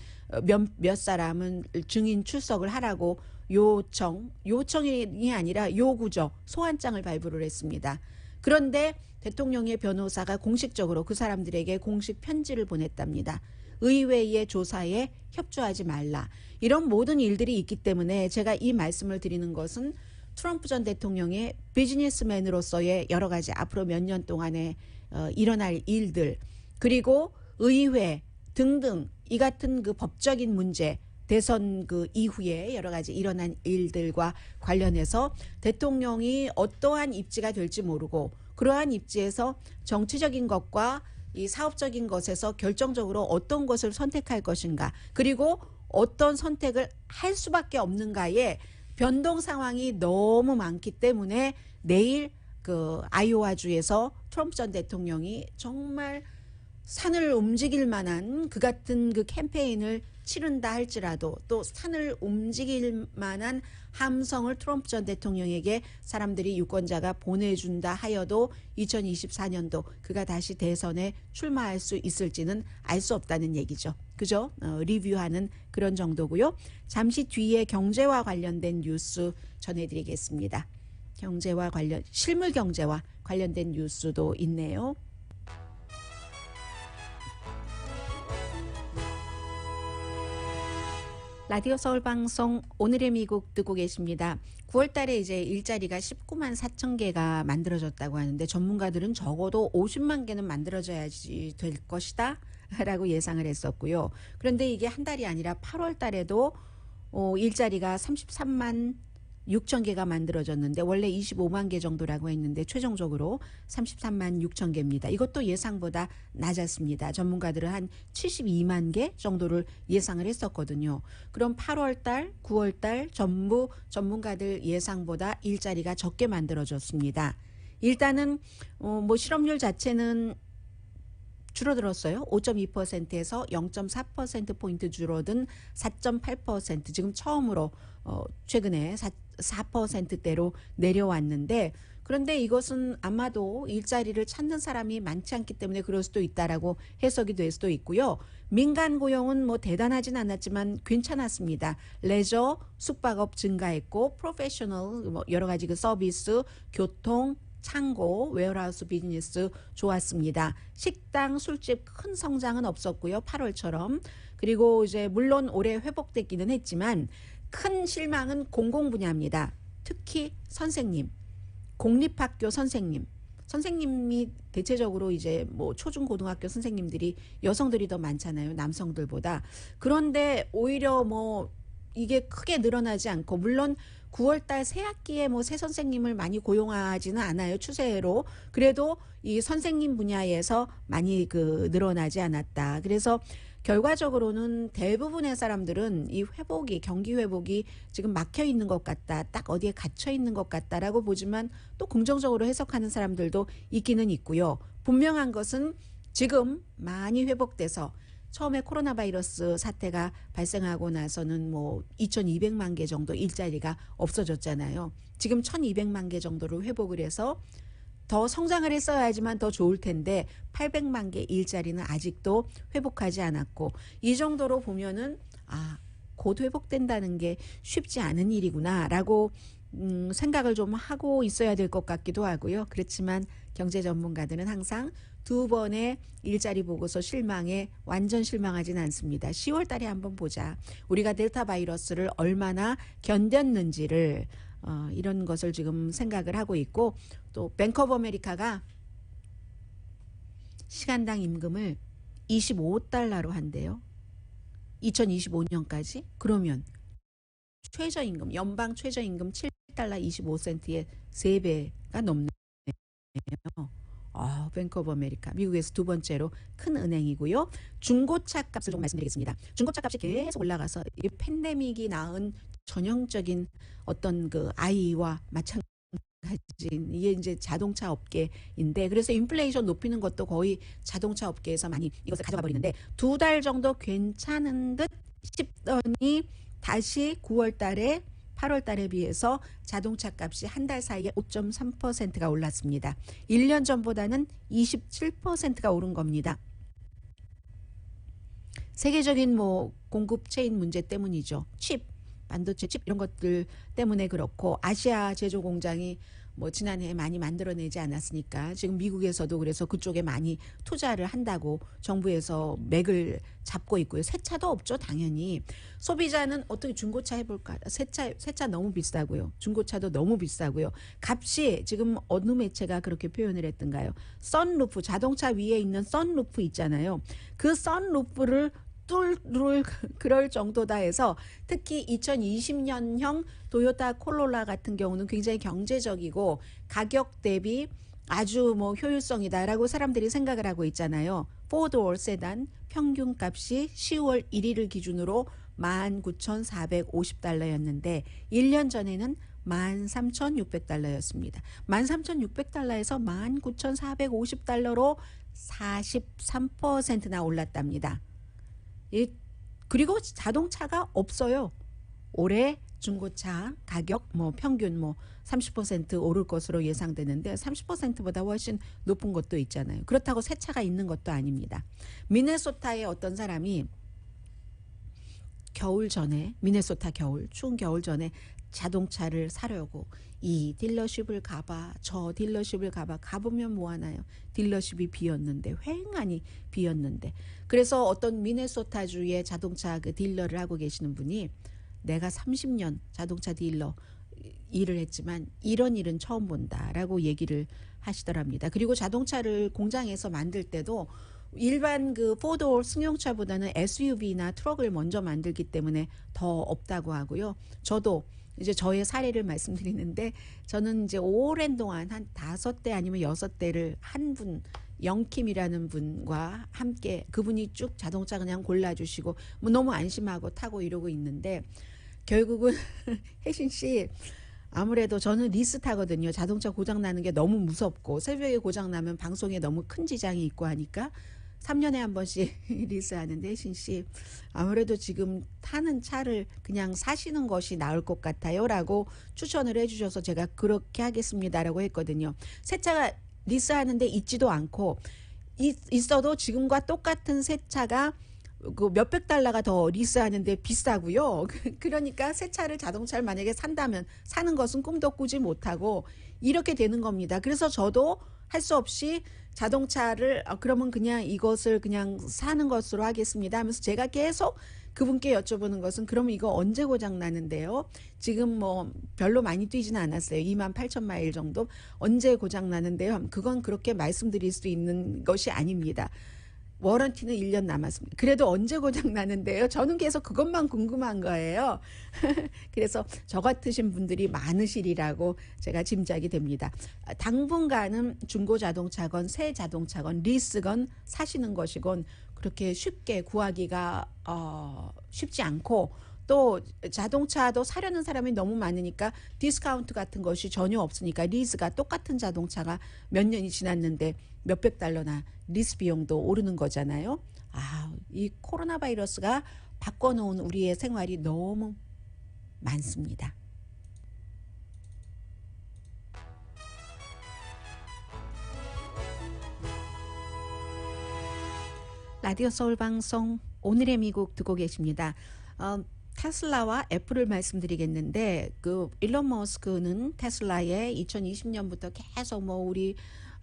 몇 사람은 증인 출석을 하라고 요청이 아니라 요구죠. 소환장을 발부를 했습니다. 그런데 대통령의 변호사가 공식적으로 그 사람들에게 공식 편지를 보냈답니다. 의회의 조사에 협조하지 말라. 이런 모든 일들이 있기 때문에 제가 이 말씀을 드리는 것은 트럼프 전 대통령의 비즈니스맨으로서의 여러 가지 앞으로 몇 년 동안에 일어날 일들 그리고 의회 등등 이 같은 그 법적인 문제 대선 그 이후에 여러 가지 일어난 일들과 관련해서 대통령이 어떠한 입지가 될지 모르고 그러한 입지에서 정치적인 것과 이 사업적인 것에서 결정적으로 어떤 것을 선택할 것인가 그리고 어떤 선택을 할 수밖에 없는가에 변동 상황이 너무 많기 때문에 내일 그 아이오와주에서 트럼프 전 대통령이 정말 산을 움직일 만한 그 같은 그 캠페인을 치른다 할지라도 또 산을 움직일 만한 함성을 트럼프 전 대통령에게 사람들이 유권자가 보내준다 하여도 2024년도 그가 다시 대선에 출마할 수 있을지는 알 수 없다는 얘기죠. 그죠? 리뷰하는 그런 정도고요. 잠시 뒤에 경제와 관련된 뉴스 전해드리겠습니다. 실물 경제와 관련된 뉴스도 있네요. 라디오 서울 방송 오늘의 미국 듣고 계십니다. 9월 달에 이제 일자리가 19만 4천 개가 만들어졌다고 하는데 전문가들은 적어도 50만 개는 만들어져야지 될 것이다 라고 예상을 했었고요. 그런데 이게 한 달이 아니라 8월 달에도 일자리가 33만 6천 개가 만들어졌는데 원래 25만 개 정도라고 했는데 최종적으로 33만 6천 개입니다. 이것도 예상보다 낮았습니다. 전문가들은 한 72만 개 정도를 예상을 했었거든요. 그럼 8월 달, 9월 달 전부 전문가들 예상보다 일자리가 적게 만들어졌습니다. 일단은 뭐 실업률 자체는 줄어들었어요. 5.2%에서 0.4%포인트 줄어든 4.8% 지금 처음으로 최근에 4%대로 내려왔는데 그런데 이것은 아마도 일자리를 찾는 사람이 많지 않기 때문에 그럴 수도 있다라고 해석이 될 수도 있고요. 민간 고용은 뭐 대단하진 않았지만 괜찮았습니다. 레저, 숙박업 증가했고 프로페셔널 뭐 여러 가지 그 서비스, 교통, 창고, 웨어하우스 비즈니스 좋았습니다. 식당, 술집 큰 성장은 없었고요. 8월처럼. 그리고 이제 물론 올해 회복됐기는 했지만 큰 실망은 공공 분야입니다. 특히 선생님, 공립학교 선생님이 대체적으로 이제 뭐 초중고등학교 선생님들이 여성들이 더 많잖아요. 남성들보다. 그런데 오히려 뭐 이게 크게 늘어나지 않고, 물론 9월달 새 학기에 뭐 새 선생님을 많이 고용하지는 않아요, 추세로. 그래도 이 선생님 분야에서 많이 늘어나지 않았다. 그래서 결과적으로는 대부분의 사람들은 이 회복이, 경기 회복이 지금 막혀 있는 것 같다, 딱 어디에 갇혀 있는 것 같다라고 보지만, 또 긍정적으로 해석하는 사람들도 있기는 있고요. 분명한 것은 지금 많이 회복돼서, 처음에 코로나 바이러스 사태가 발생하고 나서는 뭐 2200만 개 정도 일자리가 없어졌잖아요. 지금 1200만 개 정도로 회복을 해서 더 성장을 했어야지만 더 좋을 텐데 800만 개 일자리는 아직도 회복하지 않았고, 이 정도로 보면은 곧 회복된다는 게 쉽지 않은 일이구나라고 생각을 좀 하고 있어야 될 것 같기도 하고요. 그렇지만 경제 전문가들은 항상 두 번의 일자리 보고서 실망에 완전 실망하진 않습니다. 10월 달에 한번 보자. 우리가 델타 바이러스를 얼마나 견뎠는지를 이런 것을 지금 생각을 하고 있고, 또 뱅크 오브 아메리카가 시간당 임금을 25달러로 한대요. 2025년까지. 그러면 최저임금, 연방 최저임금 7달러 25센트의 3배가 넘네요. 뱅크 오브 아메리카, 미국에서 두 번째로 큰 은행이고요. 중고차 값을 좀 말씀드리겠습니다. 중고차 값이 계속 올라가서 이 팬데믹이 낳은 전형적인 어떤 아이와 마찬가지, 이게 이제 자동차 업계인데, 그래서 인플레이션 높이는 것도 거의 자동차 업계에서 많이 이것을 가져가 버리는데, 2달 정도 괜찮은 듯 싶더니 다시 9월 달에 8월 달에 비해서 자동차 값이 한 달 사이에 5.3%가 올랐습니다. 1년 전보다는 27%가 오른 겁니다. 세계적인 공급 체인 문제 때문이죠. 반도체 칩 이런 것들 때문에 그렇고, 아시아 제조 공장이 지난해에 많이 만들어내지 않았으니까 지금 미국에서도 그래서 그쪽에 많이 투자를 한다고 정부에서 맥을 잡고 있고요. 새 차도 없죠, 당연히. 소비자는 어떻게 중고차 해볼까? 새 차 너무 비싸고요. 중고차도 너무 비싸고요. 값이 지금 어느 매체가 그렇게 표현을 했던가요? 선루프, 자동차 위에 있는 선루프 있잖아요. 그 선루프를 그럴 정도다 해서, 특히 2020년형 도요타 콜로라 같은 경우는 굉장히 경제적이고 가격 대비 아주 효율성이다라고 사람들이 생각을 하고 있잖아요. 포드월 세단 평균 값이 10월 1일을 기준으로 19,450달러였는데 1년 전에는 13,600달러였습니다. 13,600달러에서 19,450달러로 43%나 올랐답니다. 그리고 자동차가 없어요. 올해 중고차 가격 평균 30% 오를 것으로 예상되는데 30%보다 훨씬 높은 것도 있잖아요. 그렇다고 새 차가 있는 것도 아닙니다. 미네소타의 어떤 사람이 미네소타 추운 겨울 전에 자동차를 사려고 이 딜러십을 가봐, 저 딜러십을 가보면 뭐하나요? 딜러십이 비었는데, 휑하니 비었는데. 그래서 어떤 미네소타주의 자동차 딜러를 하고 계시는 분이, 내가 30년 자동차 딜러 일을 했지만 이런 일은 처음 본다라고 얘기를 하시더랍니다. 그리고 자동차를 공장에서 만들 때도 일반 포드월 승용차보다는 SUV나 트럭을 먼저 만들기 때문에 더 없다고 하고요. 저도 이제 저의 사례를 말씀드리는데, 저는 이제 오랜 동안 한 5대 아니면 6대를 한 분, 영킴이라는 분과 함께, 그분이 쭉 자동차 그냥 골라주시고 너무 안심하고 타고 이러고 있는데, 결국은 혜신 씨, 아무래도 저는 리스 타거든요. 자동차 고장 나는 게 너무 무섭고, 새벽에 고장 나면 방송에 너무 큰 지장이 있고 하니까 3년에 한 번씩 리스하는데, 혜신 씨 아무래도 지금 타는 차를 그냥 사시는 것이 나을 것 같아요 라고 추천을 해주셔서 제가 그렇게 하겠습니다라고 했거든요. 새 차가 리스하는데 있지도 않고, 있어도 지금과 똑같은 새 차가 몇백 달러가 더 리스하는데 비싸고요. 그러니까 새 차를, 자동차를 만약에 산다면 사는 것은 꿈도 꾸지 못하고 이렇게 되는 겁니다. 그래서 저도 할 수 없이 자동차를 그러면 그냥 이것을 그냥 사는 것으로 하겠습니다 하면서 제가 계속 그분께 여쭤보는 것은, 그러면 이거 언제 고장 나는데요? 지금 별로 많이 뛰지는 않았어요. 28,000마일 정도. 언제 고장 나는데요? 그건 그렇게 말씀드릴 수 있는 것이 아닙니다. 워런티는 1년 남았습니다. 그래도 언제 고장 나는데요? 저는 계속 그것만 궁금한 거예요. 그래서 저 같으신 분들이 많으시리라고 제가 짐작이 됩니다. 당분간은 중고 자동차건 새 자동차건 리스건 사시는 것이건 그렇게 쉽게 구하기가 쉽지 않고, 또 자동차도 사려는 사람이 너무 많으니까 디스카운트 같은 것이 전혀 없으니까 리스가 똑같은 자동차가 몇 년이 지났는데 몇백 달러나 리스 비용도 오르는 거잖아요. 이 코로나 바이러스가 바꿔놓은 우리의 생활이 너무 많습니다. 라디오 서울 방송 오늘의 미국 듣고 계십니다. 테슬라와 애플을 말씀드리겠는데, 그 일론 머스크는 테슬라에 2020년부터 계속 우리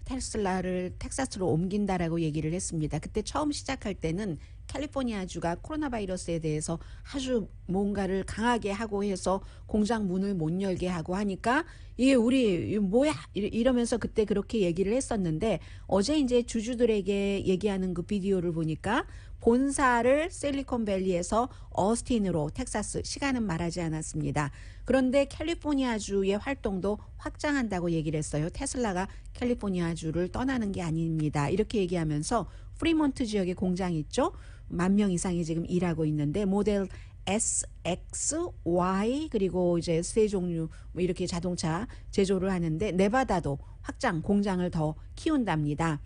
테슬라를 텍사스로 옮긴다라고 얘기를 했습니다. 그때 처음 시작할 때는 캘리포니아주가 코로나 바이러스에 대해서 아주 뭔가를 강하게 하고 해서 공장 문을 못 열게 하고 하니까 이게 우리 뭐야 이러면서 그때 그렇게 얘기를 했었는데, 어제 이제 주주들에게 얘기하는 그 비디오를 보니까 본사를 실리콘밸리에서 어스틴으로, 텍사스, 시간은 말하지 않았습니다. 그런데 캘리포니아주의 활동도 확장한다고 얘기를 했어요. 테슬라가 캘리포니아주를 떠나는 게 아닙니다. 이렇게 얘기하면서 프리몬트 지역에 공장이 있죠. 10,000명 이상이 지금 일하고 있는데 모델 S, X, Y 그리고 이제 세 종류 이렇게 자동차 제조를 하는데 네바다도 확장 공장을 더 키운답니다.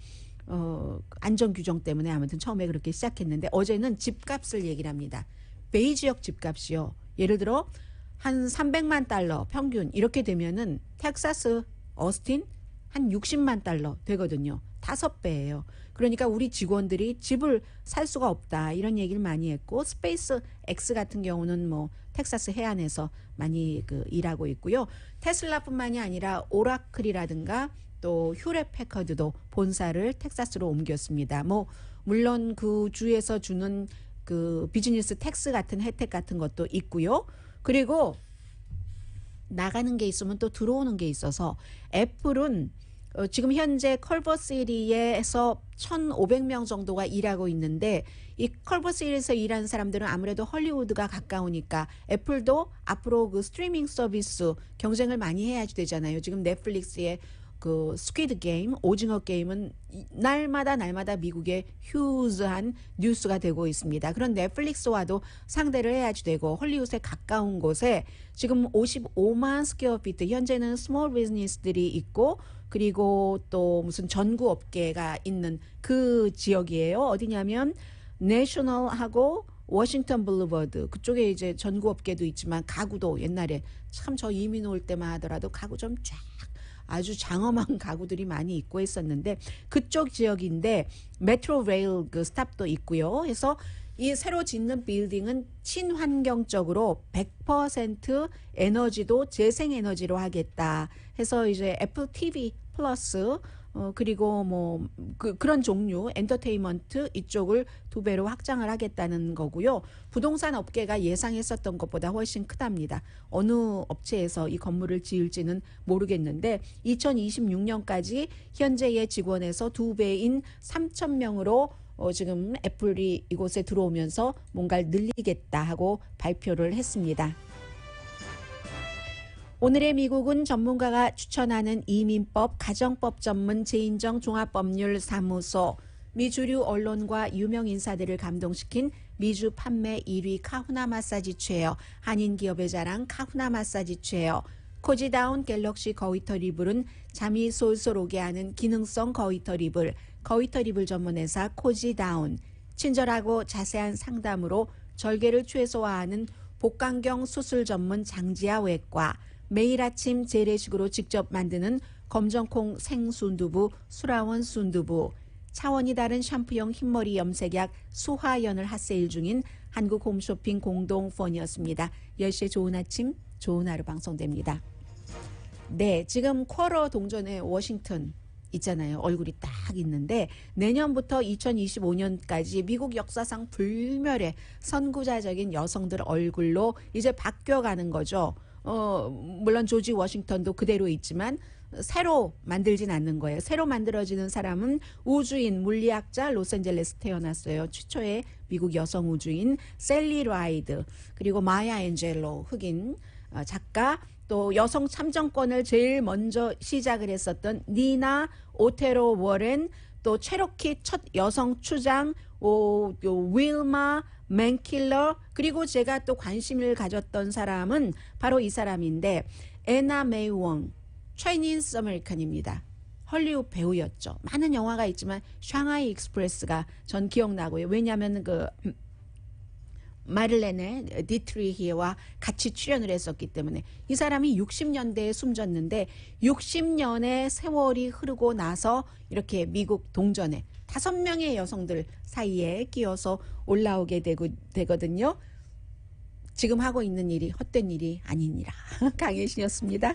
안전 규정 때문에 아무튼 처음에 그렇게 시작했는데, 어제는 집값을 얘기를 합니다. 베이 지역 집값이요. 예를 들어 한 300만 달러 평균 이렇게 되면은 텍사스 어스틴 한 60만 달러 되거든요. 5배예요. 그러니까 우리 직원들이 집을 살 수가 없다 이런 얘기를 많이 했고, 스페이스 X 같은 경우는 텍사스 해안에서 많이 일하고 있고요. 테슬라뿐만이 아니라 오라클이라든가 또 휴렛 패커드도 본사를 텍사스로 옮겼습니다. 물론 그 주에서 주는 그 비즈니스 텍스 같은 혜택 같은 것도 있고요. 그리고 나가는 게 있으면 또 들어오는 게 있어서, 애플은 지금 현재 컬버시티에서 1,500명 정도가 일하고 있는데, 이 컬버시티에서 일하는 사람들은 아무래도 헐리우드가 가까우니까 애플도 앞으로 그 스트리밍 서비스 경쟁을 많이 해야 되잖아요. 지금 넷플릭스의 그 스퀴드 게임, 오징어 게임은 날마다 미국의 휴즈한 뉴스가 되고 있습니다. 그런 넷플릭스와도 상대를 해야지 되고, 헐리우드에 가까운 곳에 지금 55만 스퀘어피트, 현재는 스몰 비즈니스들이 있고, 그리고 또 무슨 전구 업계가 있는 그 지역이에요. 어디냐면 내셔널하고 워싱턴 블루버드 그쪽에 이제 전구 업계도 있지만 가구도 옛날에 참 저 이민 올 때만 하더라도 가구 좀 쫙 아주 장엄한 가구들이 많이 있고 했었는데, 그쪽 지역인데 메트로 레일 그 스탑도 있고요. 그래서 이 새로 짓는 빌딩은 친환경적으로 100% 에너지도 재생에너지로 하겠다 해서 이제 애플 TV 플러스 그리고 그런 종류 엔터테인먼트 이쪽을 2배로 확장을 하겠다는 거고요. 부동산 업계가 예상했었던 것보다 훨씬 크답니다. 어느 업체에서 이 건물을 지을지는 모르겠는데 2026년까지 현재의 직원에서 2배인 3,000명으로 지금 애플이 이곳에 들어오면서 뭔가를 늘리겠다 하고 발표를 했습니다. 오늘의 미국은 전문가가 추천하는 이민법, 가정법 전문 제인정 종합법률사무소, 미주류 언론과 유명 인사들을 감동시킨 미주 판매 1위 카후나 마사지 체어, 한인 기업의 자랑 카후나 마사지 체어, 코지다운 갤럭시 거위터 리블은 잠이 솔솔 오게 하는 기능성 거위터 리블, 거위터 리블 전문회사 코지다운, 친절하고 자세한 상담으로 절개를 최소화하는 복강경 수술 전문 장지아 외과, 매일 아침 재래식으로 직접 만드는 검정콩 생순두부 수라원 순두부, 차원이 다른 샴푸용 흰머리 염색약 수화연을 핫세일 중인 한국 홈쇼핑 공동 펀이었습니다. 10시에 좋은 아침, 좋은 하루 방송됩니다. 네, 지금 쿼러 동전의 워싱턴 있잖아요. 얼굴이 딱 있는데 내년부터 2025년까지 미국 역사상 불멸의 선구자적인 여성들 얼굴로 이제 바뀌어가는 거죠. 물론 조지 워싱턴도 그대로 있지만 새로 만들진 않는 거예요. 새로 만들어지는 사람은 우주인, 물리학자, 로스앤젤레스 태어났어요. 최초의 미국 여성 우주인 셀리 라이드, 그리고 마야 앤젤로 흑인 작가, 또 여성 참정권을 제일 먼저 시작을 했었던 니나 오테로 워렌, 또 체로키 첫 여성 추장 윌마 맨킬러, 그리고 제가 또 관심을 가졌던 사람은 바로 이 사람인데 애나 메이 웡, 차이니스 아메리칸입니다. 헐리우드 배우였죠. 많은 영화가 있지만 샹하이 익스프레스가 전 기억나고요. 왜냐하면 그 마를렌의 디트리히와 같이 출연을 했었기 때문에. 이 사람이 60년대에 숨졌는데 60년의 세월이 흐르고 나서 이렇게 미국 동전에 5명의 여성들 사이에 끼어서 올라오게 되거든요. 지금 하고 있는 일이 헛된 일이 아니니라. 강혜신이었습니다.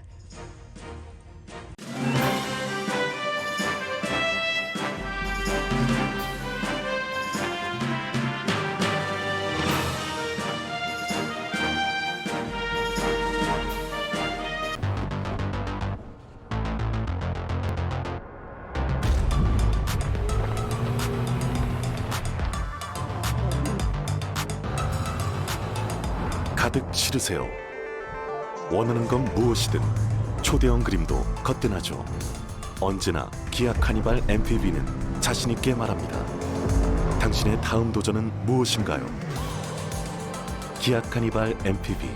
가득 실으세요. 원하는 건 무엇이든 초대형 그림도 거뜬하죠. 언제나 기아 카니발 MPV는 자신있게 말합니다. 당신의 다음 도전은 무엇인가요? 기아 카니발 MPV